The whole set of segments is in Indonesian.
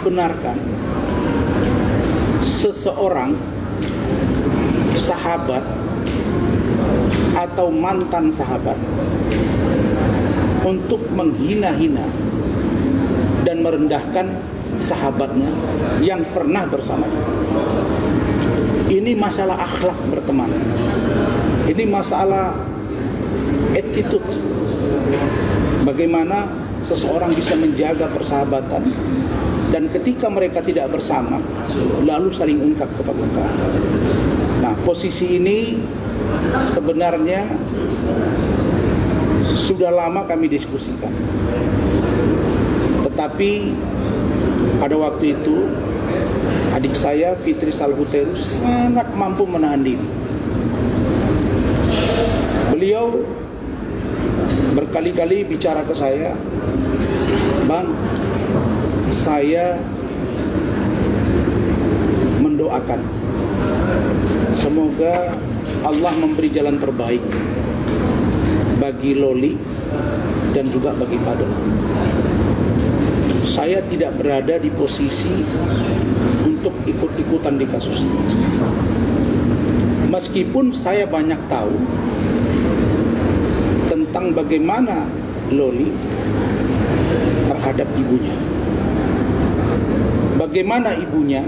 membenarkan seseorang sahabat atau mantan sahabat untuk menghina-hina dan merendahkan sahabatnya yang pernah bersamanya. Ini masalah akhlak berteman. Ini masalah attitude. Bagaimana seseorang bisa menjaga persahabatan dan ketika mereka tidak bersama lalu saling ungkap kepermukaan. Nah, posisi ini sebenarnya sudah lama kami diskusikan. Tetapi pada waktu itu adik saya Fitri Salhuteru sangat mampu menahan diri. Beliau berkali-kali bicara ke saya, "Bang, saya mendoakan semoga Allah memberi jalan terbaik bagi Loli dan juga bagi Fadel. Saya tidak berada di posisi untuk ikut-ikutan di kasus ini. Meskipun saya banyak tahu tentang bagaimana Loli terhadap ibunya, bagaimana ibunya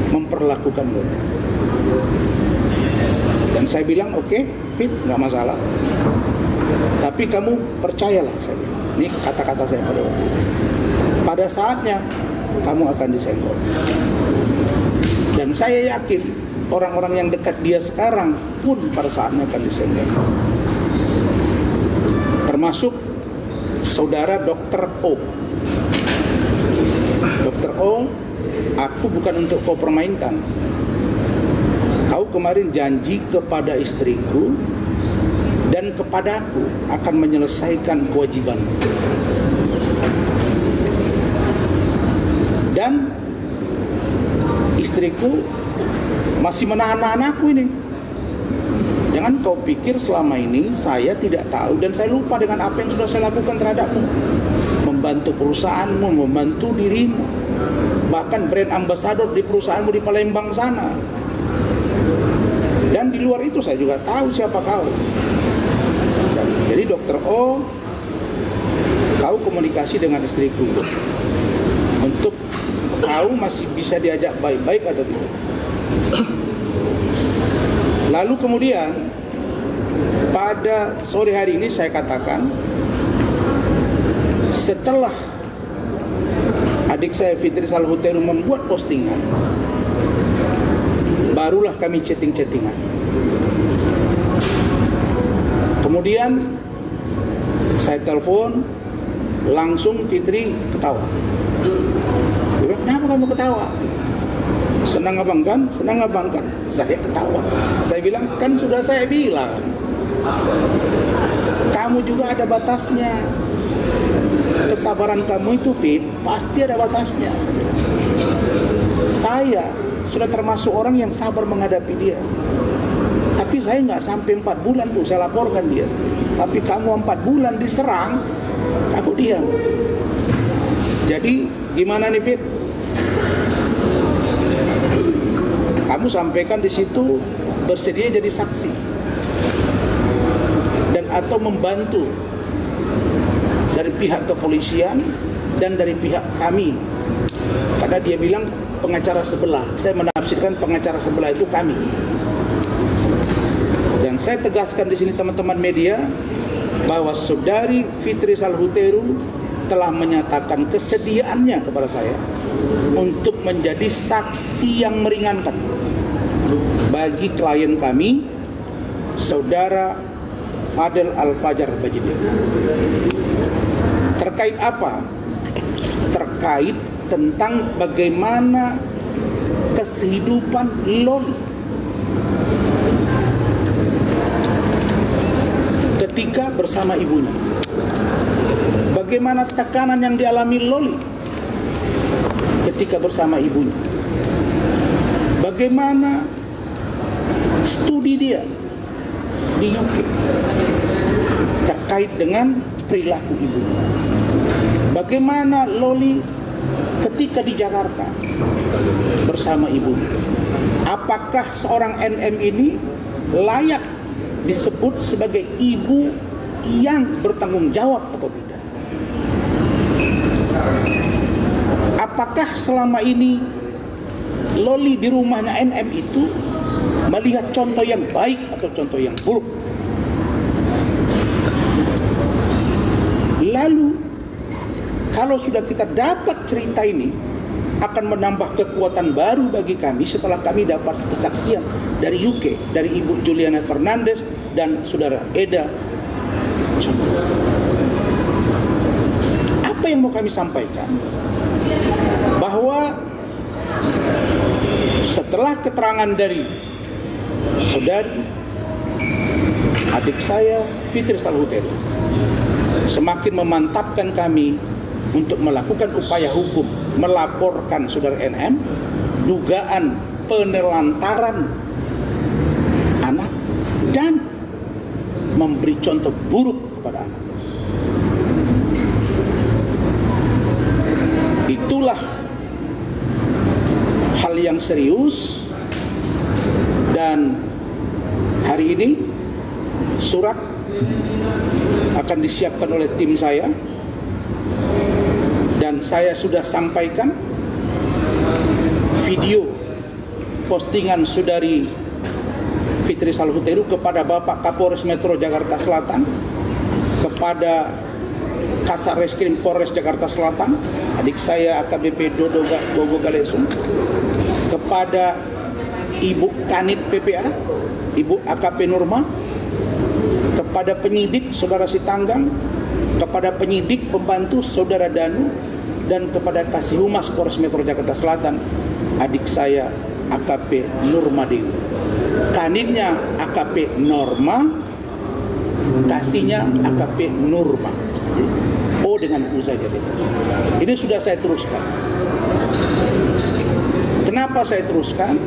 memperlakukan Loli. Dan saya bilang, oke, Fit, nggak masalah. Tapi kamu percayalah," saya bilang. Ini kata-kata saya pada waktu itu. "Pada saatnya kamu akan disenggol." Dan saya yakin orang-orang yang dekat dia sekarang pun pada saatnya akan disenggol. Termasuk saudara Dr. O. Dr. O, aku bukan untuk kau permainkan. Kau kemarin janji kepada istriku dan kepadaku akan menyelesaikan kewajiban. Dan istriku masih menahan aku ini. Jangan kau pikir selama ini saya tidak tahu dan saya lupa dengan apa yang sudah saya lakukan terhadapmu. Membantu perusahaanmu, membantu dirimu. Bahkan brand ambassador di perusahaanmu di Palembang sana. Dan di luar itu saya juga tahu siapa kau. Jadi Dr. O, kau komunikasi dengan istriku untuk kau masih bisa diajak baik-baik atau tidak. Lalu kemudian pada sore hari ini saya katakan, setelah adik saya Fitri Salhuteru membuat postingan, barulah kami chatting-chattingan. Kemudian saya telepon, langsung Fitri ketawa. Dia bilang, "Kenapa kamu ketawa?" "Senang abang kan? Senang abang kan?" Saya ketawa. Saya bilang, "Kan sudah saya bilang, kamu juga ada batasnya. Kesabaran kamu itu, Fit, pasti ada batasnya." Saya sudah termasuk orang yang sabar menghadapi dia. Tapi saya nggak sampai 4 bulan tuh saya laporkan dia. Tapi kamu 4 bulan diserang, kamu diam. Jadi gimana nih, Fit? Kamu sampaikan di situ bersedia jadi saksi dan atau membantu dari pihak kepolisian dan dari pihak kami. Karena dia bilang pengacara sebelah, saya menafsirkan pengacara sebelah itu kami. Dan saya tegaskan di sini teman-teman media bahwa saudari Fitri Salhuteru telah menyatakan kesediaannya kepada saya untuk menjadi saksi yang meringankan bagi klien kami, saudara Fadel Al-Fajar Bajidin. Terkait apa? Terkait tentang bagaimana kehidupan Loli ketika bersama ibunya. Bagaimana tekanan yang dialami Loli ketika bersama ibunya. Bagaimana studi dia di UK terkait dengan perilaku ibunya. Bagaimana Loli ketika di Jakarta bersama ibu. Apakah seorang NM ini layak disebut sebagai ibu yang bertanggung jawab atau tidak? Apakah selama ini Loli di rumahnya NM itu melihat contoh yang baik atau contoh yang buruk? Lalu kalau sudah kita dapat cerita ini, akan menambah kekuatan baru bagi kami setelah kami dapat kesaksian dari UK, dari Ibu Juliana Fernandes dan Saudara Eda John. Apa yang mau kami sampaikan? Bahwa setelah keterangan dari saudari adik saya Fitri Salhuteru semakin memantapkan kami untuk melakukan upaya hukum, melaporkan saudara NM dugaan penelantaran anak dan memberi contoh buruk kepada anak. Itulah hal yang serius, dan hari ini surat akan disiapkan oleh tim saya, dan saya sudah sampaikan video postingan saudari Fitri Salhuteru kepada Bapak Kapolres Metro Jakarta Selatan, kepada Kasar Reskrim Polres Jakarta Selatan, adik saya AKBP Dodo Gogo Galesung, kepada Ibu Kanit PPA, Ibu AKP Nurma, kepada penyidik Saudara Sitanggang, kepada penyidik pembantu Saudara Danu, dan kepada Kasih Humas Polres Metro Jakarta Selatan, adik saya AKP Nurma Dewi. Kanitnya AKP Norma, kasihnya AKP Nurma. O dengan U saja. Ini sudah saya teruskan. Kenapa saya teruskan?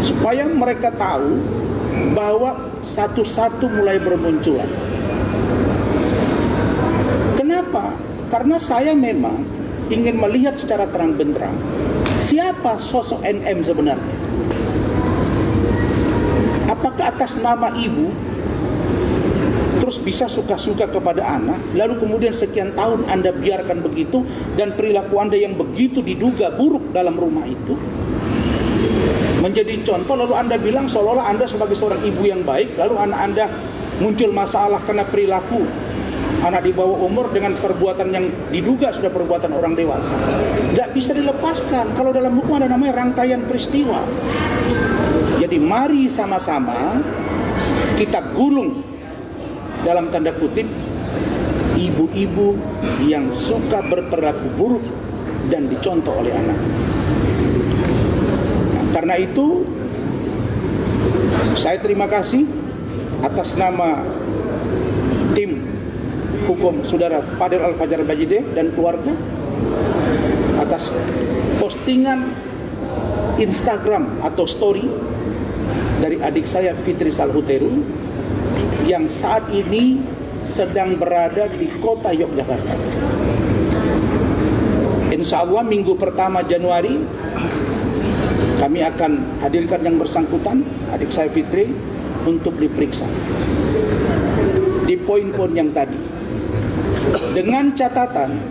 Supaya mereka tahu bahwa satu-satu mulai bermunculan. Kenapa? Karena saya memang ingin melihat secara terang benderang siapa sosok NM sebenarnya. Apakah atas nama ibu terus bisa suka-suka kepada anak, lalu kemudian sekian tahun Anda biarkan begitu, dan perilaku Anda yang begitu diduga buruk dalam rumah itu menjadi contoh, lalu Anda bilang seolah-olah Anda sebagai seorang ibu yang baik, lalu anak Anda muncul masalah karena perilaku anak di bawah umur dengan perbuatan yang diduga sudah perbuatan orang dewasa. Gak bisa dilepaskan. Kalau dalam hukum ada namanya rangkaian peristiwa. Jadi mari sama-sama kita gulung, dalam tanda kutip, ibu-ibu yang suka berperilaku buruk dan dicontoh oleh anak. Nah, karena itu saya terima kasih atas nama tim hukum Saudara Fadil Al-Fajar Bajide dan keluarga atas postingan Instagram atau story dari adik saya Fitri Salhuteru yang saat ini sedang berada di kota Yogyakarta. Insya Allah minggu pertama Januari kami akan hadirkan yang bersangkutan, adik saya Fitri, untuk diperiksa di poin-poin yang tadi. Dengan catatan,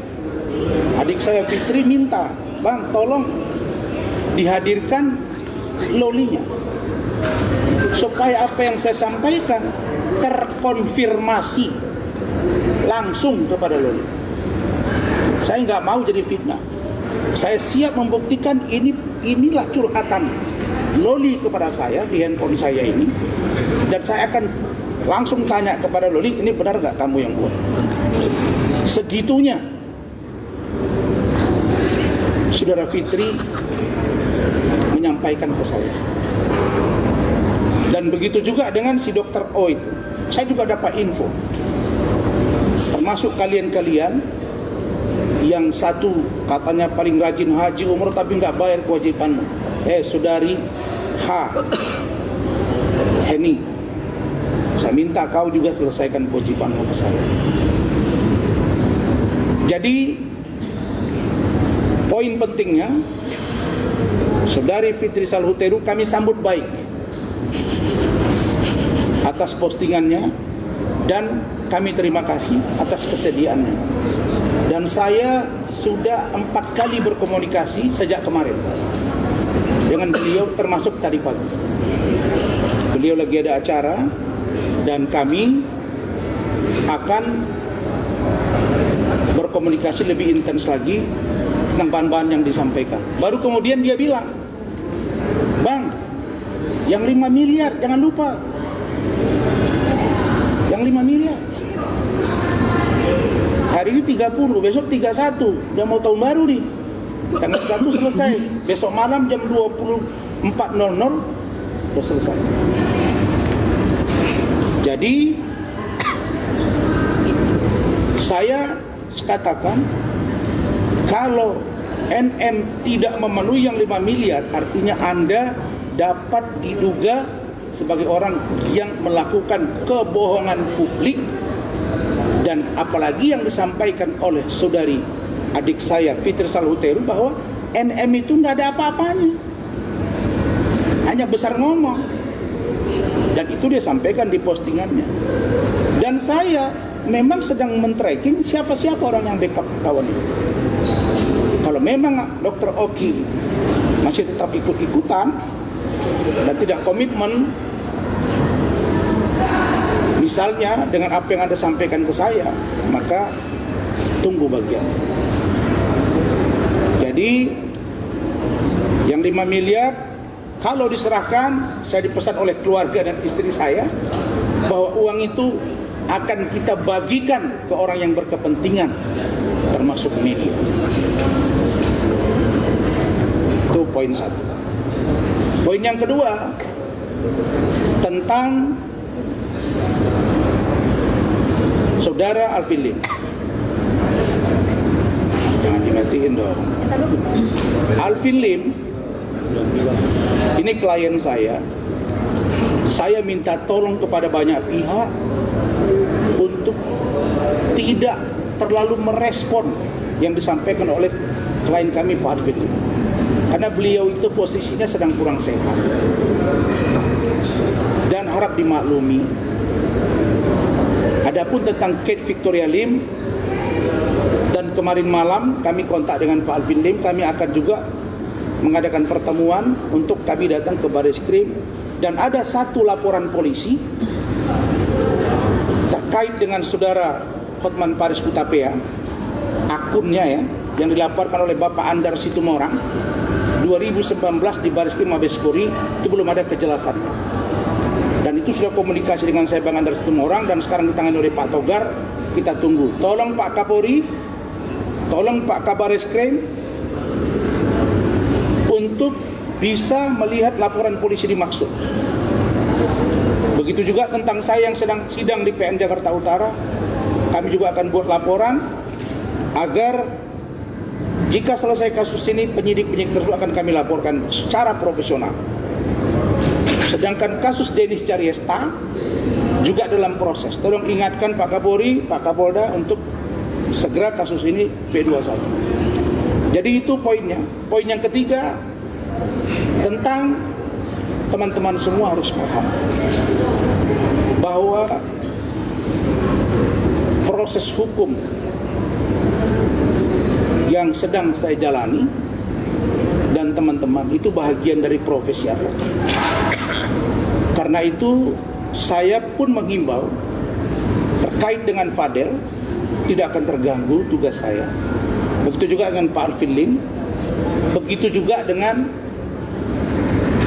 adik saya Fitri minta, Bang, tolong dihadirkan lolinya, supaya apa yang saya sampaikan terkonfirmasi langsung kepada Loli. Saya nggak mau jadi fitnah. Saya siap membuktikan inilah curhatan Loli kepada saya di handphone saya ini, dan saya akan langsung tanya kepada Loli, ini benar nggak kamu yang buat? Segitunya Saudara Fitri menyampaikan ke saya. Dan begitu juga dengan si Dokter O itu. Saya juga dapat info, termasuk kalian-kalian yang satu katanya paling rajin haji umroh tapi nggak bayar kewajibanmu. Saudari H. Heni, saya minta kau juga selesaikan kewajibanmu ke saya. Jadi Poin pentingnya, Saudari Fitri Salhuteru kami sambut baik atas postingannya dan kami terima kasih atas kesediaannya. Dan saya sudah 4 kali berkomunikasi sejak kemarin dengan beliau, termasuk tadi pagi. Beliau lagi ada acara dan kami akan berkomunikasi lebih intens lagi tentang bahan-bahan yang disampaikan. Baru kemudian dia bilang, "Bang, yang 5 miliar jangan lupa. Yang 5 miliar. Hari ini 30, besok 31. Udah mau tahun baru nih. Tanggal 1 selesai. Besok malam jam 24.00 udah selesai." Jadi saya katakan, kalau NM tidak memenuhi yang 5 miliar, artinya Anda dapat diduga sebagai orang yang melakukan kebohongan publik. Dan apalagi yang disampaikan oleh saudari adik saya Fitri Salhuteru bahwa NM itu nggak ada apa-apanya, hanya besar ngomong. Dan itu dia sampaikan di postingannya. Dan saya memang sedang men-tracking siapa-siapa orang yang backup kawan itu. Kalau memang Dr. Oki masih tetap ikut-ikutan dan tidak komitmen, misalnya dengan apa yang Anda sampaikan ke saya, maka tunggu bagian. Jadi yang 5 miliar kalau diserahkan, saya dipesan oleh keluarga dan istri saya bahwa uang itu akan kita bagikan ke orang yang berkepentingan, termasuk media. Itu poin 1. Poin yang kedua tentang saudara Alvin Lim. Jangan dimatiin dong. Alvin Lim ini klien saya. Saya minta tolong kepada banyak pihak untuk tidak terlalu merespon yang disampaikan oleh klien kami Pak Alvin Lim, karena beliau itu posisinya sedang kurang sehat dan harap dimaklumi. Adapun tentang Kate Victoria Lim, dan kemarin malam kami kontak dengan Pak Alvin Lim, kami akan juga mengadakan pertemuan untuk kami datang ke Bareskrim. Dan ada satu laporan polisi terkait dengan saudara Hotman Paris Hutapea, akunnya ya, yang dilaporkan oleh Bapak Andar Situmorang 2019 di Bareskrim Mabes Polri, itu belum ada kejelasannya. Dan itu sudah komunikasi dengan saya Bang Andar Situmorang dan sekarang ditangani oleh Pak Togar. Kita tunggu. Tolong Pak Kapolri, tolong Pak Kabareskrim untuk bisa melihat laporan polisi dimaksud. Begitu juga tentang saya yang sedang sidang di PN Jakarta Utara, kami juga akan buat laporan agar jika selesai kasus ini, penyidik-penyidik tersebut akan kami laporkan secara profesional. Sedangkan kasus Denis Cariesta juga dalam proses. Tolong ingatkan Pak Kapolri, Pak Kapolda untuk segera kasus ini P21. Jadi itu poinnya. Poin yang ketiga tentang teman-teman semua harus paham bahwa proses hukum yang sedang saya jalani dan teman-teman itu bahagian dari profesi advokat. Karena itu saya pun menghimbau terkait dengan Fadel tidak akan terganggu tugas saya. Begitu juga dengan Pak Alvin Lim, begitu juga dengan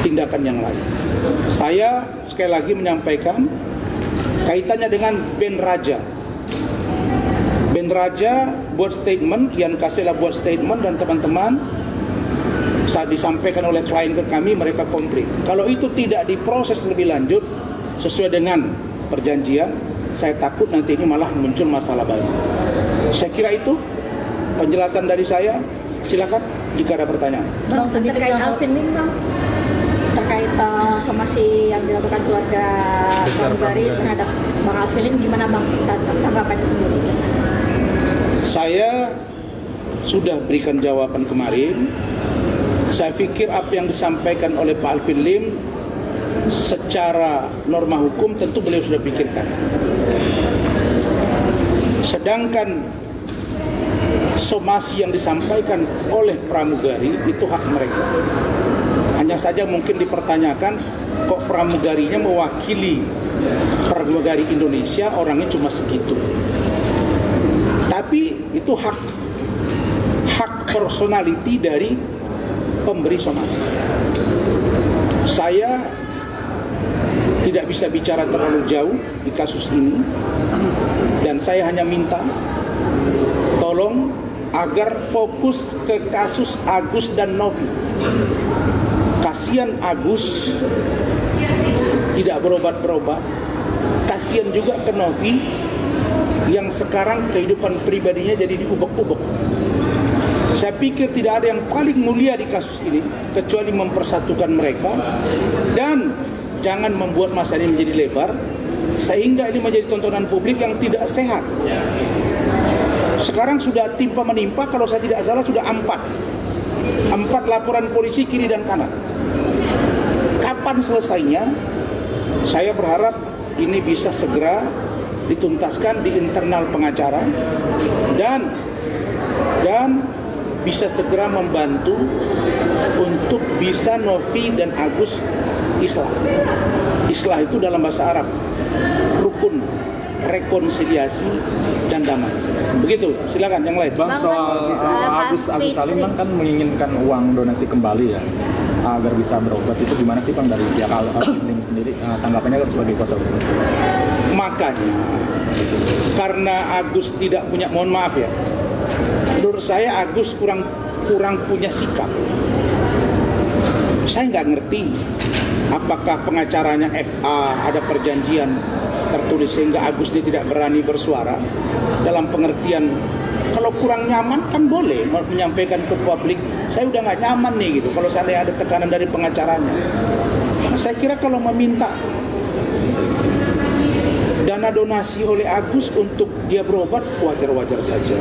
tindakan yang lain. Saya sekali lagi menyampaikan kaitannya dengan Ben Raja. Ben Raja buat statement, Ian Kasela buat statement, dan teman-teman saat disampaikan oleh klien ke kami, mereka komplain. Kalau itu tidak diproses lebih lanjut sesuai dengan perjanjian, saya takut nanti ini malah muncul masalah baru. Saya kira itu penjelasan dari saya. Silakan jika ada pertanyaan. Bang, terkait Alvin Lim, Bang, terkait somasi yang dilakukan keluarga pramugari terhadap Bang Alvin Lim, gimana Bang tanggapannya sendiri? Saya sudah berikan jawaban kemarin. Saya pikir apa yang disampaikan oleh Pak Alvin Lim secara norma hukum tentu beliau sudah pikirkan. Sedangkan somasi yang disampaikan oleh pramugari itu hak mereka. Hanya saja mungkin dipertanyakan, kok pramugarinya mewakili pramugari Indonesia, orangnya cuma segitu. Tapi itu hak personality dari pemberi somasi. Saya tidak bisa bicara terlalu jauh di kasus ini, dan saya hanya minta tolong agar fokus ke kasus Agus dan Novi. Kasihan Agus tidak berobat-berobat, kasihan juga ke Novi yang sekarang kehidupan pribadinya jadi diubek-ubek. Saya pikir tidak ada yang paling mulia di kasus ini kecuali mempersatukan mereka, dan jangan membuat masalah ini menjadi lebar sehingga ini menjadi tontonan publik yang tidak sehat. Sekarang sudah timpa menimpa, kalau saya tidak salah sudah 4 laporan polisi kiri dan kanan. Kapan selesainya? Saya berharap ini bisa segera dituntaskan di internal pengacara dan bisa segera membantu untuk bisa Novi dan Agus islah. Islah itu dalam bahasa Arab rukun, rekonsiliasi, dan damai. Begitu, silakan yang lain. Bang, soal Agus Salim kan menginginkan uang donasi kembali ya, agar bisa berobat. Itu gimana sih Bang dari pihak Alvin sendiri, tanggapannya sebagai kuasa hukum? Makanya karena Agus tidak punya, mohon maaf ya, menurut saya Agus kurang punya sikap. Saya nggak ngerti apakah pengacaranya FA ada perjanjian tertulis sehingga Agus ini tidak berani bersuara, dalam pengertian kalau kurang nyaman kan boleh menyampaikan ke publik, saya udah nggak nyaman nih gitu, kalau seandainya ada tekanan dari pengacaranya. Nah, saya kira kalau meminta dana donasi oleh Agus untuk dia berobat wajar-wajar saja.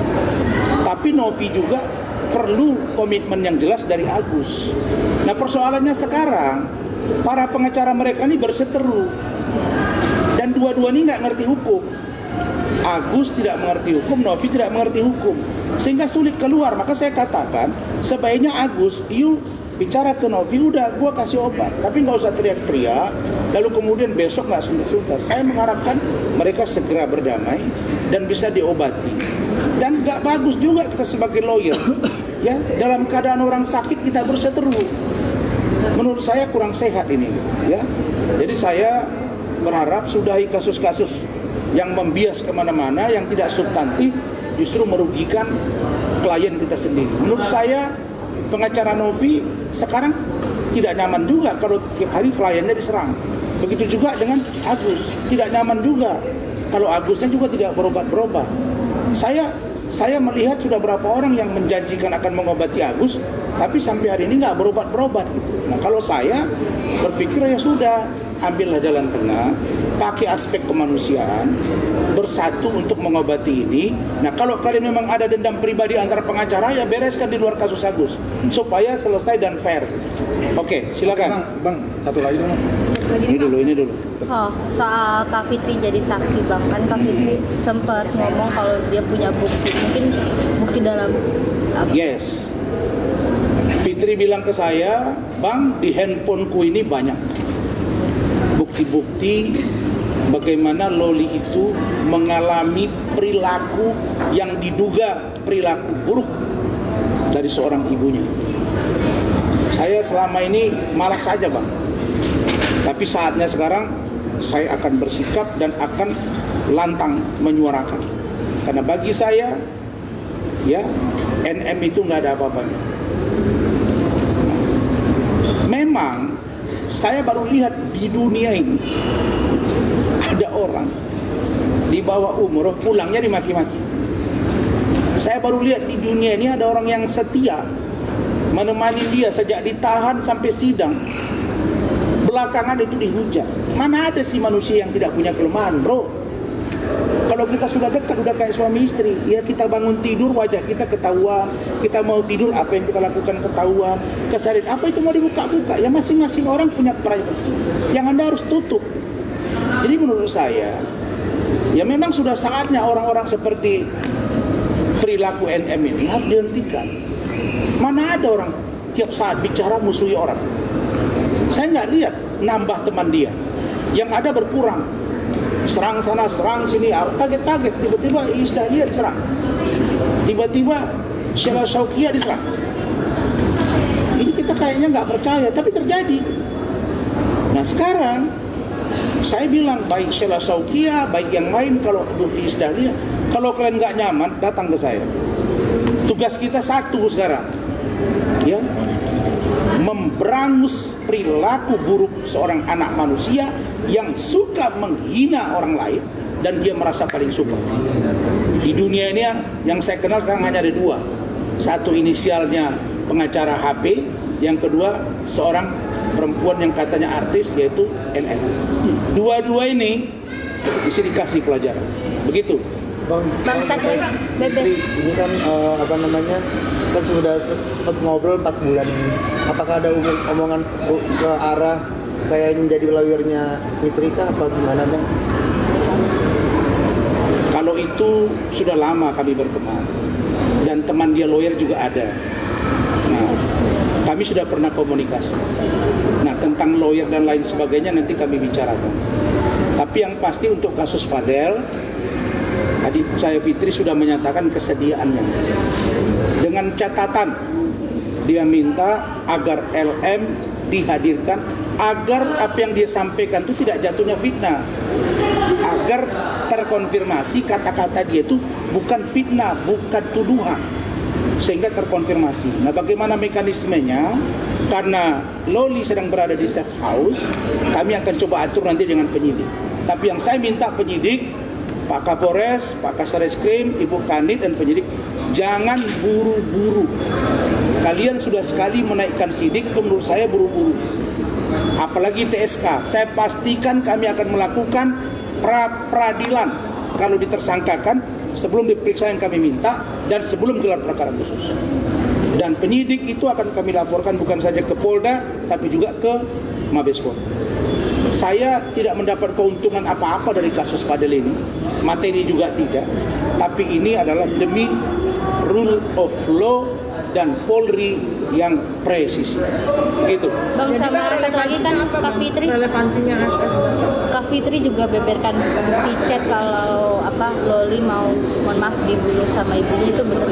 Tapi Novi juga perlu komitmen yang jelas dari Agus. Nah, persoalannya sekarang para pengacara mereka ini berseteru dan dua-dua ini nggak ngerti hukum. Agus tidak mengerti hukum, Novi tidak mengerti hukum, sehingga sulit keluar. Maka saya katakan sebaiknya Agus, you bicara ke Novi, udah gua kasih obat, tapi nggak usah teriak-teriak lalu kemudian besok nggak suntas-suntas. Saya mengharapkan mereka segera berdamai dan bisa diobati. Dan nggak bagus juga kita sebagai lawyer ya, dalam keadaan orang sakit kita berseteru. Menurut saya kurang sehat ini ya. Jadi saya berharap sudahi kasus-kasus yang membias kemana-mana, yang tidak substantif, justru merugikan klien kita sendiri. Menurut saya pengacara Novi sekarang tidak nyaman juga kalau tiap hari kliennya diserang. Begitu juga dengan Agus, tidak nyaman juga kalau Agusnya juga tidak berobat-berobat. Saya melihat sudah berapa orang yang menjanjikan akan mengobati Agus, tapi sampai hari ini nggak berobat-berobat gitu. Nah, kalau saya berpikir ya sudah, ambillah jalan tengah, pakai aspek kemanusiaan, bersatu untuk mengobati ini. Nah, kalau kalian memang ada dendam pribadi antara pengacara, ya bereskan di luar kasus Agus supaya selesai dan fair. Oke, silakan. Bang, satu lagi dong. Ini dulu. Oh, soal Kak Fitri jadi saksi Bang, kan Kak Fitri sempat ngomong kalau dia punya bukti, mungkin bukti dalam apa? Yes. Fitri bilang ke saya, Bang, di handphoneku ini banyak bukti-bukti bagaimana Loli itu mengalami perilaku yang diduga perilaku buruk dari seorang ibunya. Saya selama ini malas saja Bang, tapi saatnya sekarang saya akan bersikap dan akan lantang menyuarakan. Karena bagi saya, ya, NM itu nggak ada apa-apanya. Memang saya baru lihat di dunia ini ada orang di bawah umur pulangnya dimaki-maki. Saya baru lihat di dunia ini ada orang yang setia menemani dia sejak ditahan sampai sidang. Belakangan itu dihujat. Mana ada sih manusia yang tidak punya kelemahan, bro? Kalau kita sudah dekat, udah kayak suami istri, ya kita bangun tidur wajah kita ketahuan, kita mau tidur apa yang kita lakukan ketahuan, keseharian apa itu mau dibuka-buka, ya masing-masing orang punya privacy yang Anda harus tutup. Jadi menurut saya, ya memang sudah saatnya orang-orang seperti perilaku NM ini harus dihentikan. Mana ada orang tiap saat bicara musuhi orang. Saya nggak lihat nambah teman dia, yang ada berkurang. Serang sana, serang sini, kaget-kaget. Tiba-tiba Isdahlia diserang. Tiba-tiba Sheila Shaukia diserang. Ini kita kayaknya nggak percaya, tapi terjadi. Nah sekarang, saya bilang baik Sheila Shaukia, baik yang lain, kalau Isdahlia, kalau kalian nggak nyaman, datang ke saya. Tugas kita satu sekarang, ya, memberangus perilaku buruk seorang anak manusia yang suka menghina orang lain dan dia merasa paling suka. Di dunia ini yang saya kenal sekarang hanya ada dua. Satu inisialnya pengacara HP, yang kedua seorang perempuan yang katanya artis yaitu NN. Dua-dua ini bisa dikasih pelajaran. Begitu. Bangsat Bebe. Ini kan kan sudah ngobrol 4 bulan ini. Apakah ada omongan ke arah kayak menjadi lawyernya Fitri kah apa gimana Bang? Kalau itu sudah lama kami berteman dan teman dia lawyer juga ada. Nah, kami sudah pernah komunikasi. Nah, tentang lawyer dan lain sebagainya nanti kami bicarakan. Tapi yang pasti untuk kasus Fadel, adik saya Fitri sudah menyatakan kesediaannya dengan catatan dia minta agar LM dihadirkan agar apa yang dia sampaikan itu tidak jatuhnya fitnah, agar terkonfirmasi kata-kata dia itu bukan fitnah, bukan tuduhan, sehingga terkonfirmasi. Nah, bagaimana mekanismenya? Karena Loli sedang berada di safe house, kami akan coba atur nanti dengan penyidik. Tapi yang saya minta penyidik, Pak Kapolres, Pak Kasareskrim, Ibu Kanit dan penyidik, jangan buru-buru. Kalian sudah sekali menaikkan sidik, itu menurut saya buru-buru. Apalagi TSK, saya pastikan kami akan melakukan pra-peradilan kalau ditersangkakan sebelum diperiksa yang kami minta dan sebelum gelar perkara khusus. Dan penyidik itu akan kami laporkan bukan saja ke Polda, tapi juga ke Mabes Polri. Saya tidak mendapat keuntungan apa-apa dari kasus Fadel ini, materi juga tidak, tapi ini adalah demi rule of law dan Polri yang presisi. Gitu. Bang, sama satu lagi kan Kak Fitri. Relevansinya Kak Fitri juga beberkan di chat kalau Loli mau mohon maaf dibunuh sama ibunya, itu benar.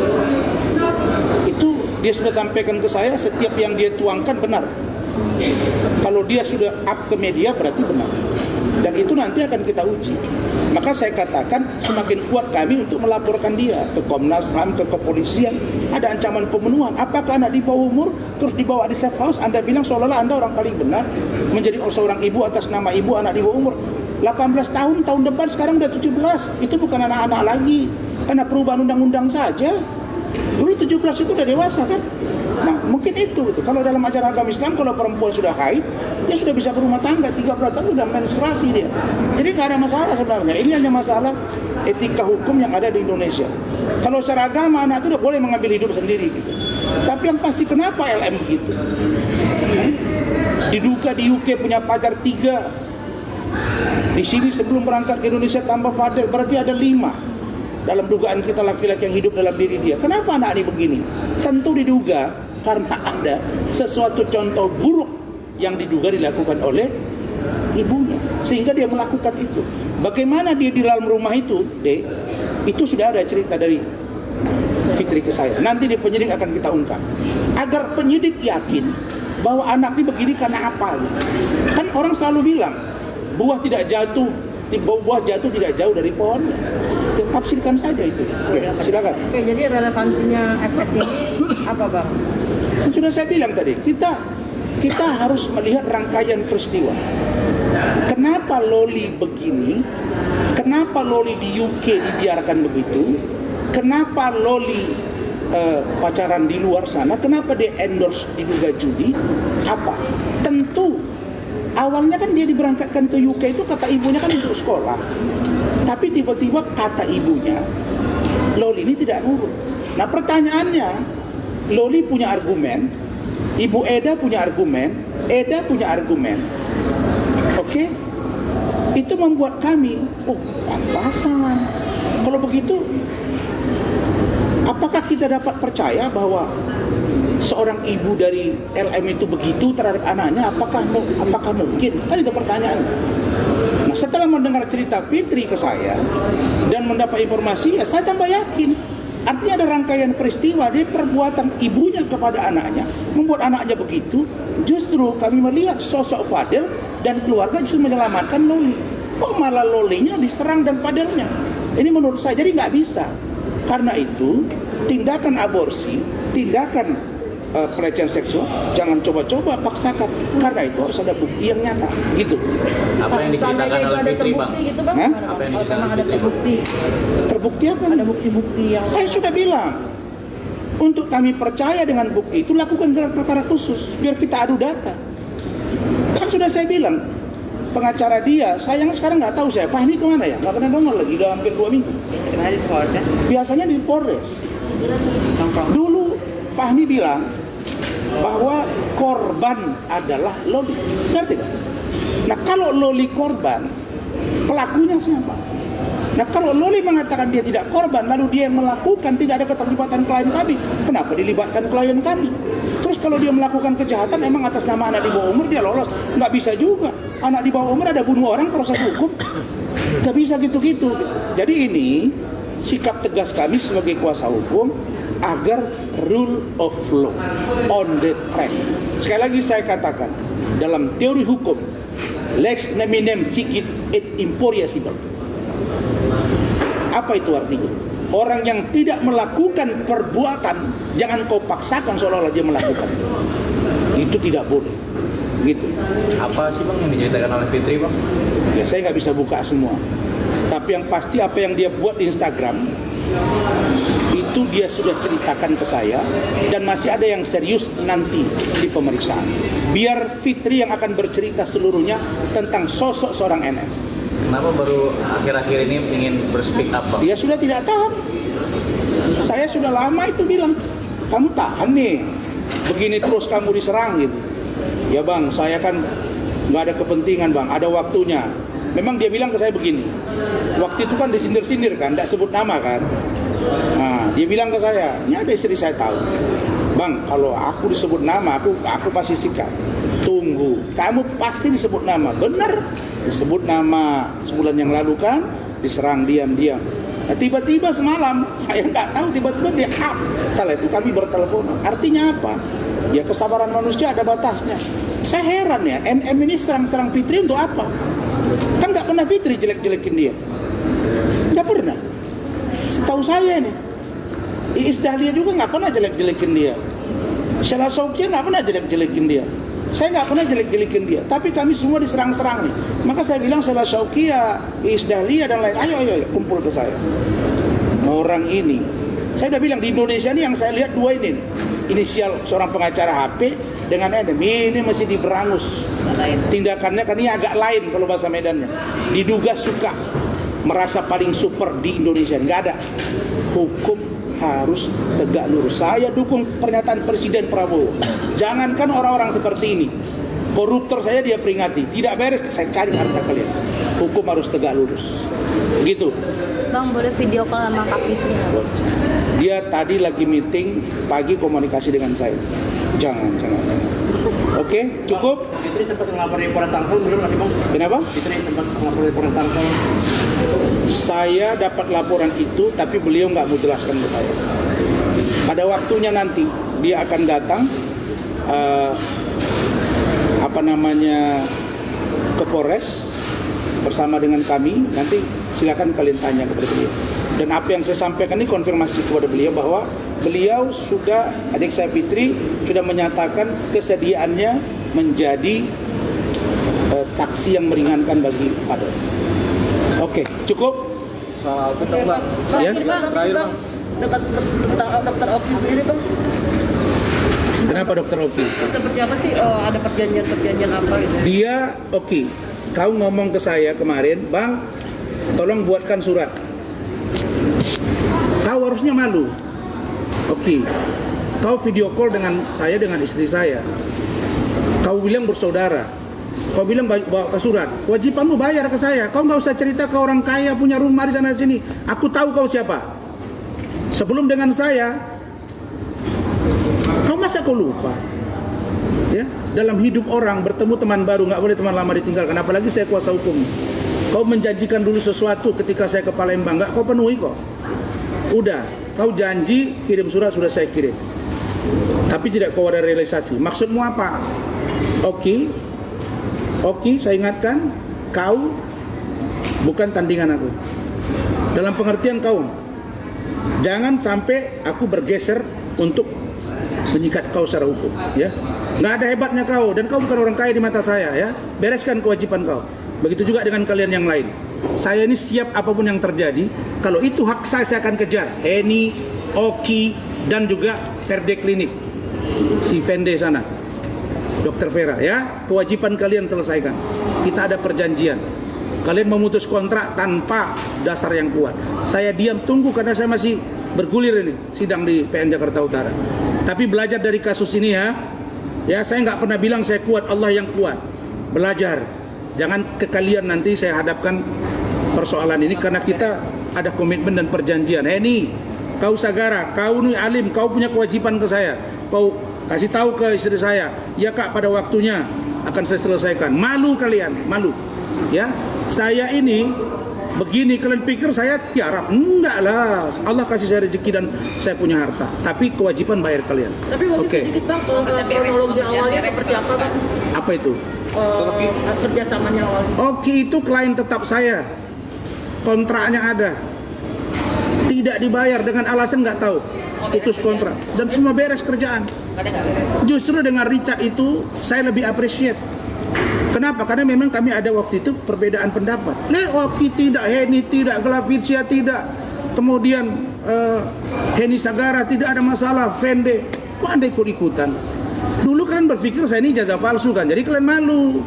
Itu dia sudah sampaikan ke saya, setiap yang dia tuangkan benar. Kalau dia sudah up ke media berarti benar. Dan itu nanti akan kita uji. Maka saya katakan semakin kuat kami untuk melaporkan dia ke Komnas HAM, ke kepolisian. Ada ancaman pembunuhan. Apakah anak di bawah umur terus dibawa di safe house? Anda bilang seolah-olah Anda orang paling benar menjadi seorang ibu atas nama ibu anak di bawah umur 18 tahun depan sekarang udah 17. Itu bukan anak-anak lagi. Karena perubahan undang-undang saja. Dulu 17 itu udah dewasa kan? Nah, mungkin itu. Kalau dalam ajaran agama Islam, kalau perempuan sudah haid, dia sudah bisa berumah tangga, 13 tahun sudah menstruasi dia. Jadi nggak ada masalah sebenarnya. Ini hanya masalah etika hukum yang ada di Indonesia. Kalau secara agama, anak itu udah boleh mengambil hidup sendiri. Gitu. Tapi yang pasti kenapa LM begitu? Diduga di UK punya pacar 3. Di sini sebelum berangkat ke Indonesia tambah Fadel, berarti ada 5. Dalam dugaan kita laki-laki yang hidup dalam diri dia. Kenapa anak ini begini? Tentu diduga karena ada sesuatu contoh buruk yang diduga dilakukan oleh ibunya. Sehingga dia melakukan itu. Bagaimana dia di dalam rumah itu, itu sudah ada cerita dari Fitri ke saya. Nanti di penyidik akan kita ungkap. Agar penyidik yakin bahwa anak ini begini karena apa. Kan orang selalu bilang, buah jatuh tidak jauh dari pohonnya. Tafsirkan saja itu. Oke, silakan. Oke, jadi relevansinya efek ini apa Bang? Sudah saya bilang tadi, kita harus melihat rangkaian peristiwa. Kenapa Loli begini? Kenapa Loli di UK dibiarkan begitu? Kenapa Loli pacaran di luar sana? Kenapa dia endorse diduga judi? Apa? Tentu awalnya kan dia diberangkatkan ke UK itu kata ibunya kan untuk sekolah. Tapi tiba-tiba kata ibunya, Loli ini tidak nurut. Nah pertanyaannya, Loli punya argumen, Ibu Eda punya argumen, Eda punya argumen. Oke? Itu membuat kami, oh pantasan. Kalau begitu, apakah kita dapat percaya bahwa seorang ibu dari LM itu begitu terhadap anaknya? Apakah mungkin? Kan itu pertanyaannya. Nah setelah mendengar cerita Fitri ke saya dan mendapat informasi, ya saya tambah yakin. Artinya ada rangkaian peristiwa di perbuatan ibunya kepada anaknya membuat anaknya begitu. Justru kami melihat sosok Fadel dan keluarga justru menyelamatkan Loli. Kok malah Lolinya diserang dan Fadelnya? Ini menurut saya jadi nggak bisa. Karena itu tindakan aborsi, tindakan pelecehan seksual jangan coba-coba paksakan. Karena itu harus ada bukti yang nyata, gitu. Apa yang diceritakan oleh Fitri, Bang? Gitu, Bang? Hah? Apa yang diceritakan Ada Fitri? terbukti. Terbukti apa? Ada bukti-bukti yang Saya sudah bilang, untuk kami percaya dengan bukti itu lakukan gelar perkara khusus biar kita adu data. Kan sudah saya bilang, pengacara dia, sayangnya sekarang nggak tahu saya, Fahmi kemana ya? Nggak pernah nongol lagi, udah hampir 2 minggu. Biasanya di Polres. Dulu Fahmi bilang bahwa korban adalah Loli. Ngerti tidak? Nah kalau Loli korban, pelakunya siapa? Nah kalau Loli mengatakan dia tidak korban, lalu dia yang melakukan, tidak ada keterlibatan klien kami, kenapa dilibatkan klien kami? Terus kalau dia melakukan kejahatan, emang atas nama anak di bawah umur dia lolos? Nggak bisa juga. Anak di bawah umur ada bunuh orang, proses hukum. Nggak bisa gitu-gitu. Jadi ini sikap tegas kami sebagai kuasa hukum agar rule of law on the track. Sekali lagi saya katakan, dalam teori hukum, lex neminem ficit et imporia sibil. Apa itu artinya? Orang yang tidak melakukan perbuatan, jangan kau paksakan seolah-olah dia melakukan. Itu tidak boleh. Gitu. Apa sih Bang yang diceritakan oleh Fitri, Bang? Ya saya nggak bisa buka semua. Tapi yang pasti apa yang dia buat di Instagram itu dia sudah ceritakan ke saya dan masih ada yang serius nanti di pemeriksaan. Biar Fitri yang akan bercerita seluruhnya tentang sosok seorang NM. Kenapa baru akhir-akhir ini ingin berspeak up, Bang? Dia sudah tidak tahan. Saya sudah lama itu bilang, kamu tahan nih, begini terus kamu diserang gitu. Ya bang, saya kan nggak ada kepentingan bang, ada waktunya. Memang dia bilang ke saya begini, waktu itu kan disindir-sindir kan, tidak sebut nama kan. Nah, dia bilang ke saya, ini ada istri saya tahu. Bang, kalau aku disebut nama, aku pasti sikat. Tunggu, kamu pasti disebut nama. Benar, disebut nama sebulan yang lalu kan, diserang diam-diam. Nah, tiba-tiba semalam, saya nggak tahu, tiba-tiba dia up. Setelah itu kami bertelepon. Artinya apa? Ya kesabaran manusia ada batasnya. Saya heran ya, NM ini serang-serang Fitri untuk apa? Kan nggak pernah Fitri jelek-jelekin dia. Nggak pernah. Setahu saya nih, Iis Dahlia juga nggak pernah jelek-jelekin dia. Sheila Shauqiah nggak pernah jelek-jelekin dia. Saya nggak pernah jelek-jelekin dia. Tapi kami semua diserang-serang nih. Maka saya bilang Sheila Shauqiah, Iis Dahlia dan lain, ayo kumpul ke saya. Orang ini, saya udah bilang di Indonesia ini yang saya lihat dua ini nih. Inisial seorang pengacara HP dengan NM ini masih diberangus. Tindakannya kan ini agak lain kalau bahasa Medannya. Diduga suka merasa paling super di Indonesia. Nggak ada. Hukum harus tegak lurus. Saya dukung pernyataan Presiden Prabowo. Jangankan orang-orang seperti ini, koruptor saya dia peringati. Tidak beres, saya cari harta kalian. Hukum harus tegak lurus. Gitu. Bang, boleh video call sama Kak Fitri nggak? Dia tadi lagi meeting, pagi komunikasi dengan saya. Jangan. Oke, cukup? Fitri sempat melapor Polres Tangsel belum lagi bang? Kenapa? Fitri sempat melapor Polres Tangsel. Saya dapat laporan itu, tapi beliau nggak mau jelaskan ke saya. Pada waktunya nanti dia akan datang, ke Polres bersama dengan kami. Nanti silakan kalian tanya kepada beliau. Dan apa yang saya sampaikan ini konfirmasi kepada beliau bahwa beliau sudah, adik saya Fitri sudah menyatakan kesediaannya menjadi saksi yang meringankan bagi Fadel. Oke, cukup? Soal betul, Bang. Ya? Terakhir, Bang. Dokter Oki sendiri bang, Kenapa Dokter Oki? seperti apa sih? Ada perjanjian apa gitu? Dia, Oki, kau ngomong ke saya kemarin, Bang, tolong buatkan surat. Kau harusnya malu. Oke, kau video call dengan saya, dengan istri saya. Kau bilang bersaudara. Kau bilang bawa ke surat. Kewajibanmu bayar ke saya. Kau nggak usah cerita ke orang kaya punya rumah di sana sini. Aku tahu kau siapa. Sebelum dengan saya, kau masa kau lupa? Ya, dalam hidup orang bertemu teman baru nggak boleh teman lama ditinggalkan. Apalagi saya kuasa hukum. Kau menjanjikan dulu sesuatu ketika saya ke Palembang, nggak kau penuhi kok. Udah, kau janji kirim surat, sudah saya kirim. Tapi tidak kau ada realisasi. Maksudmu apa? Oke, saya ingatkan, kau bukan tandingan aku. Dalam pengertian kau, jangan sampai aku bergeser untuk menyikat kau secara hukum, ya. Nggak ada hebatnya kau, dan kau bukan orang kaya di mata saya, ya. Bereskan kewajiban kau. Begitu juga dengan kalian yang lain. Saya ini siap apapun yang terjadi. Kalau itu hak saya akan kejar. Heni, Oki, dan juga Verde Klinik, si Vende sana, Dokter Vera, ya. Kewajiban kalian selesaikan. Kita ada perjanjian. Kalian memutus kontrak tanpa dasar yang kuat. Saya diam tunggu karena saya masih bergulir ini sidang di PN Jakarta Utara. Tapi belajar dari kasus ini, ya. Ya, saya nggak pernah bilang saya kuat, Allah yang kuat. Belajar. Jangan ke kalian nanti saya hadapkan persoalan ini karena kita ada komitmen dan perjanjian. Heni, kau Sagara, kau nih alim, kau punya kewajiban ke saya. Kau kasih tahu ke istri saya, ya Kak, pada waktunya akan saya selesaikan. Malu kalian, malu. Ya, saya ini begini, kalian pikir saya tiarap? Enggak lah, Allah kasih saya rezeki dan saya punya harta. Tapi kewajiban bayar kalian. Tapi waktu sedikit Bang, kronologi awalnya seperti apa Bang? Apa itu? Kerjasamanya awalnya. Oke, itu klien tetap saya. Kontraknya ada. Tidak dibayar dengan alasan nggak tahu. Putus kontrak. Dan semua beres kerjaan. Justru dengan Richard itu saya lebih appreciate. Kenapa? Karena memang kami ada waktu itu perbedaan pendapat. Oki tidak, Heni tidak, Glavicia tidak. Kemudian Heni Sagara tidak ada masalah. Vende, kok Anda ikut-ikutan? Dulu kalian berpikir saya ini ijazah palsu kan, jadi kalian malu.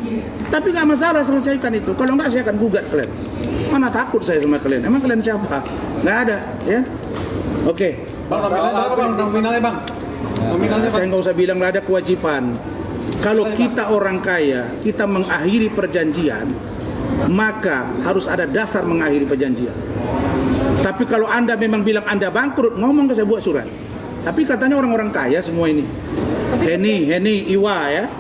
Tapi nggak masalah, selesaikan itu. Kalau nggak saya akan gugat kalian. Mana takut saya sama kalian? Emang kalian siapa? Nggak ada, ya. Oke. Bang, nominalnya bang. Nominalnya Saya nggak usah bilang nggak ada kewajiban. Kalau kita orang kaya, kita mengakhiri perjanjian, maka harus ada dasar mengakhiri perjanjian. Tapi kalau Anda memang bilang Anda bangkrut, ngomong ke saya buat surat. Tapi katanya orang-orang kaya semua ini. Heni, Iwa, ya.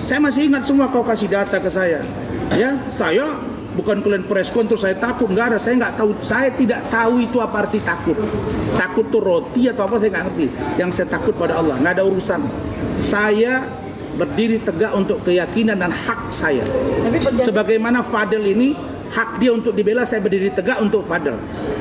Saya masih ingat semua kau kasih data ke saya. Ya, saya bukan kalian preskon terus saya takut, nggak ada. Saya nggak tahu, saya tidak tahu itu apa arti takut. Takut tuh roti atau apa saya nggak ngerti. Yang saya takut pada Allah, nggak ada urusan. Saya berdiri tegak untuk keyakinan dan hak saya. Sebagaimana Fadel ini, hak dia untuk dibela, saya berdiri tegak untuk Fadel.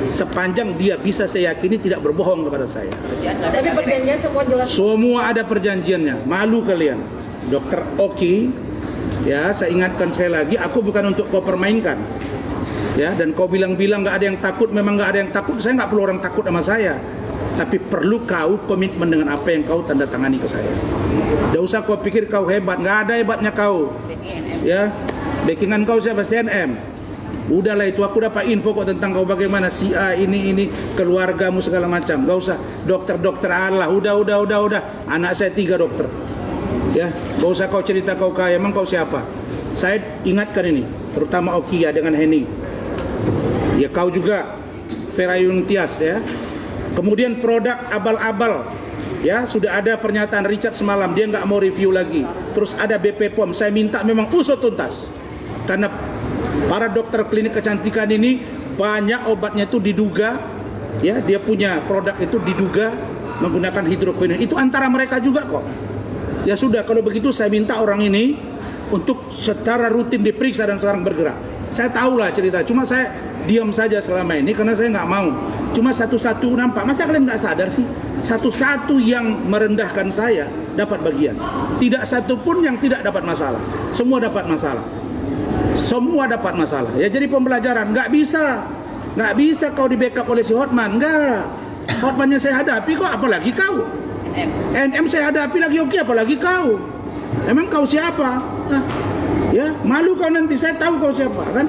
Sepanjang dia bisa saya yakini tidak berbohong kepada saya. Tapi perjanjian semua jelas. Semua ada perjanjiannya. Malu kalian. Dokter Oki, ya, saya ingatkan sekali lagi, aku bukan untuk kau permainkan. Ya, dan kau bilang-bilang nggak ada yang takut, memang nggak ada yang takut. Saya nggak perlu orang takut sama saya. Tapi perlu kau komitmen dengan apa yang kau tanda tangani ke saya. Tidak usah kau pikir kau hebat, nggak ada hebatnya kau. Ya, backingan kau siapa? CNM. Udahlah itu, aku dapat info kok tentang kau bagaimana si A ini keluargamu segala macam. Gak usah dokter Allah. Udah. Anak saya 3 dokter. Ya, gak usah kau cerita kau kaya. Emang kau siapa? Saya ingatkan ini, terutama Oki ya dengan Heni. Ya kau juga Vera Yuntias, ya. Kemudian produk abal-abal. Ya, sudah ada pernyataan Richard semalam, dia nggak mau review lagi. Terus ada BP POM, saya minta memang usut tuntas. Karena para dokter klinik kecantikan ini banyak obatnya itu diduga, ya, dia punya produk itu diduga menggunakan hidroquinone. Itu antara mereka juga kok. Ya sudah, kalau begitu saya minta orang ini untuk secara rutin diperiksa dan sekarang bergerak. Saya tahulah cerita, cuma saya diam saja selama ini karena saya nggak mau. Cuma satu-satu nampak. Masa kalian nggak sadar sih? Satu-satu yang merendahkan saya dapat bagian. Tidak satu pun yang tidak dapat masalah. Semua dapat masalah. Semua dapat masalah. Ya jadi pembelajaran. Nggak bisa kau di backup oleh si Hotman. Nggak. Hotmannya saya hadapi kok, apalagi kau. NM saya hadapi lagi, oke, apalagi kau. Emang kau siapa? Hah? Ya malu kau nanti, saya tahu kau siapa kan.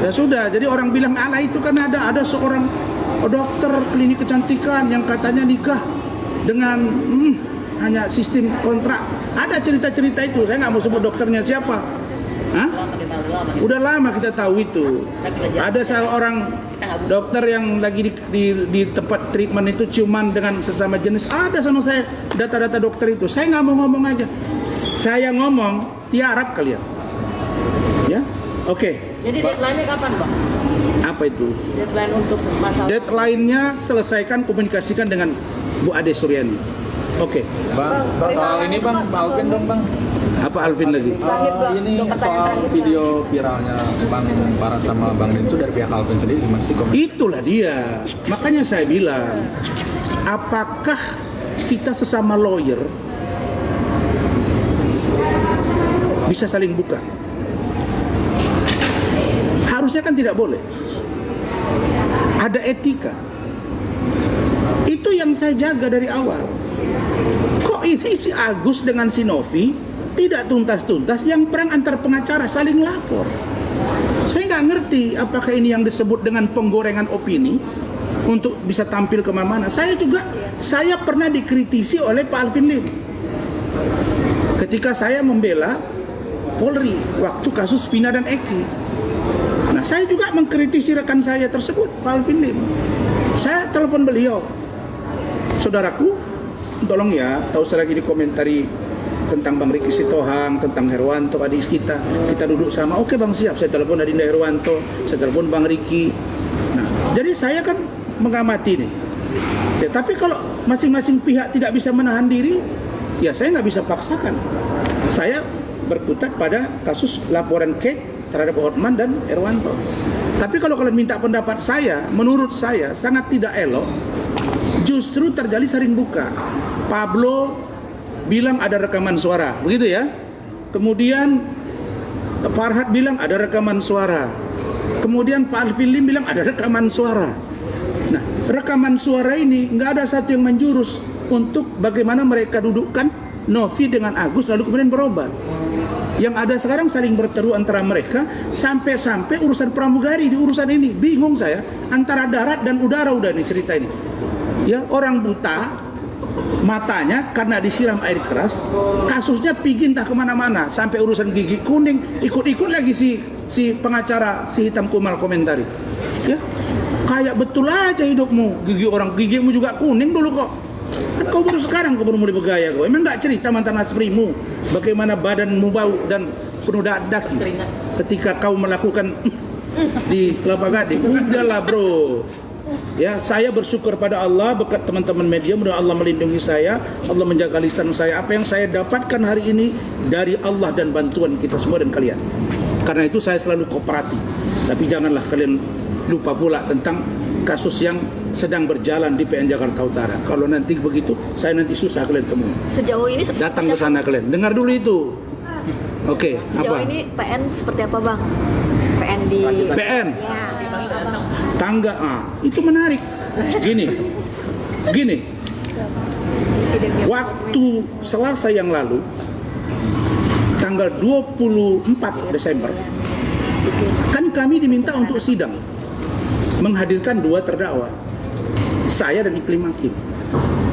Ya sudah, jadi orang bilang ala itu kan ada seorang dokter klinik kecantikan yang katanya nikah dengan hanya sistem kontrak. Ada cerita-cerita itu, saya nggak mau sebut dokternya siapa. Hah? Udah lama kita tahu itu. Ada seorang dokter yang lagi di tempat treatment itu ciuman dengan sesama jenis. Ada sama saya data-data dokter itu. Saya nggak mau ngomong aja. Saya ngomong tiarap kalian. Ya, oke. Jadi deadline-nya kapan, Bang? Apa itu? Deadline untuk masalah Deadline-nya selesaikan komunikasikan dengan Bu Ade Suryani. Oke. Bang, soal ini Bang, Alvin dong Bang. Apa Alvin lagi? Ini soal video viralnya Bang Parat sama Bang Densu dari pihak Alvin sendiri gimana sih komentar? Itulah dia. Makanya saya bilang, apakah kita sesama lawyer bisa saling buka? Harusnya kan tidak boleh. Ada etika. Itu yang saya jaga dari awal. Kok ini si Agus dengan si Novi tidak tuntas-tuntas, yang perang antar pengacara saling lapor. Saya nggak ngerti apakah ini yang disebut dengan penggorengan opini untuk bisa tampil kemana-mana. Saya pernah dikritisi oleh Pak Alvin Lim ketika saya membela Polri waktu kasus Vina dan Eki. Nah, saya juga mengkritisi rekan saya tersebut, Pak Alvin Lim. Saya telepon beliau, saudaraku, tolong ya, tahu saya lagi dikomentari tentang Bang Riki Sitohang, tentang Herwanto, adik kita duduk sama. Oke Bang, siap. Saya telepon Adinda Herwanto, saya telepon Bang Riki. Nah, jadi saya kan mengamati nih. Ya, tapi kalau masing-masing pihak tidak bisa menahan diri, ya saya nggak bisa paksakan. Saya berkutat pada kasus laporan Kate terhadap Hotman dan Herwanto. Tapi kalau kalian minta pendapat saya, menurut saya sangat tidak elok. Justru terjadi saring buka. Pablo bilang ada rekaman suara, begitu ya. Kemudian Farhad bilang ada rekaman suara. Kemudian Pak Alvin Lim bilang ada rekaman suara. Nah, rekaman suara ini nggak ada satu yang menjurus untuk bagaimana mereka dudukkan Novi dengan Agus lalu kemudian berobat. Yang ada sekarang saling berteru antara mereka sampai-sampai urusan pramugari di urusan ini. Bingung saya antara darat dan udara udah nih cerita ini. Ya, orang buta matanya karena disiram air keras, kasusnya pergi entah kemana-mana sampai urusan gigi kuning, ikut-ikut lagi si pengacara si hitam kumal komentari. Ya, kayak betul aja hidupmu, gigimu juga kuning dulu kok. Kan kau baru sekarang kau baru mulai bergaya kau. Emang nggak cerita mantan asprimu bagaimana badanmu bau dan penuh daki ketika kau melakukan di Kelapa Gading? Udahlah bro. Ya, saya bersyukur pada Allah berkat teman-teman media, mudah Allah melindungi saya, Allah menjaga lisan saya. Apa yang saya dapatkan hari ini dari Allah dan bantuan kita semua dan kalian. Karena itu saya selalu kooperatif. Tapi janganlah kalian lupa pula tentang kasus yang sedang berjalan di PN Jakarta Utara. Kalau nanti begitu, saya nanti susah kalian temui. Sejauh ini Datang ke sana kalian. Dengar dulu itu. Oke, sejauh apa? ini PN seperti apa Bang? PN di PN. Ya. Tangga, itu menarik. Gini, waktu Selasa yang lalu, tanggal 24 Desember, kan kami diminta untuk sidang, menghadirkan 2 terdakwa, saya dan Iklim Hakim.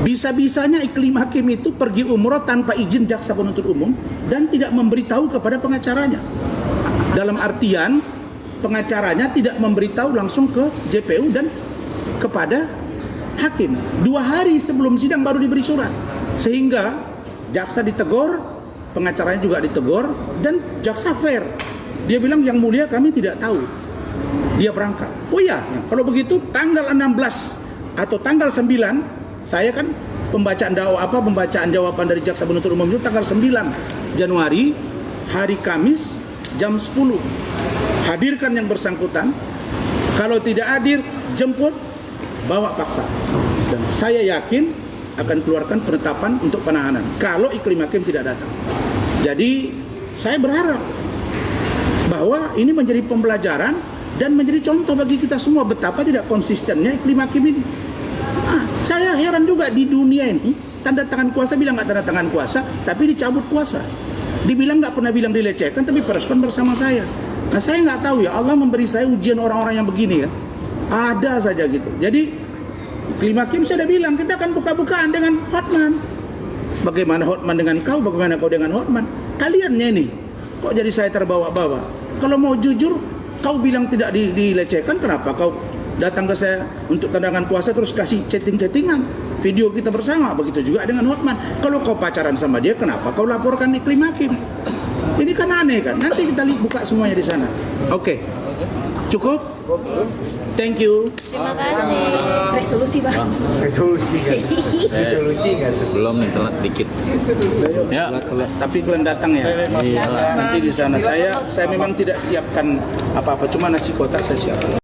Bisa-bisanya Iklim Hakim itu pergi umroh tanpa izin jaksa penuntut umum dan tidak memberitahu kepada pengacaranya. Dalam artian, pengacaranya tidak memberitahu langsung ke JPU dan kepada hakim. 2 hari sebelum sidang baru diberi surat. Sehingga jaksa ditegur, pengacaranya juga ditegur, dan jaksa fair. Dia bilang yang mulia kami tidak tahu. Dia berangkat. Oh ya, kalau begitu tanggal 16 atau tanggal 9, saya kan pembacaan jawaban dari jaksa penuntut umum itu tanggal 9 Januari, hari Kamis jam 10. Hadirkan yang bersangkutan. Kalau tidak hadir, jemput, bawa paksa. Dan saya yakin akan keluarkan penetapan untuk penahanan kalau Iklim Hakim tidak datang. Jadi saya berharap bahwa ini menjadi pembelajaran dan menjadi contoh bagi kita semua betapa tidak konsistennya Iklim Hakim ini. Saya heran juga di dunia ini, tanda tangan kuasa bilang nggak tanda tangan kuasa, tapi dicabut kuasa. Dibilang nggak pernah bilang dilecehkan, tapi merespon bersama saya. Nah saya nggak tahu ya, Allah memberi saya ujian orang-orang yang begini ya. Ada saja gitu. Jadi Klimakim sudah bilang kita akan buka-bukaan dengan Hotman. Bagaimana Hotman dengan kau, bagaimana kau dengan Hotman? Kaliannya ini kok jadi saya terbawa-bawa. Kalau mau jujur, kau bilang tidak dilecehkan, kenapa kau datang ke saya untuk tendangan puasa terus kasih chatting-chattingan video kita bersama? Begitu juga dengan Hotman. Kalau kau pacaran sama dia, kenapa kau laporkan di Klimakim? Ini kan aneh kan. Nanti kita buka semuanya di sana. Oke. Cukup? Thank you. Terima kasih. Resolusi bang. Resolusi kan. Belum nih, telat dikit. Ya. Tapi kalian datang ya. Iyalah. Nanti di sana saya memang tidak siapkan apa-apa, cuma nasi kotak saya siapkan.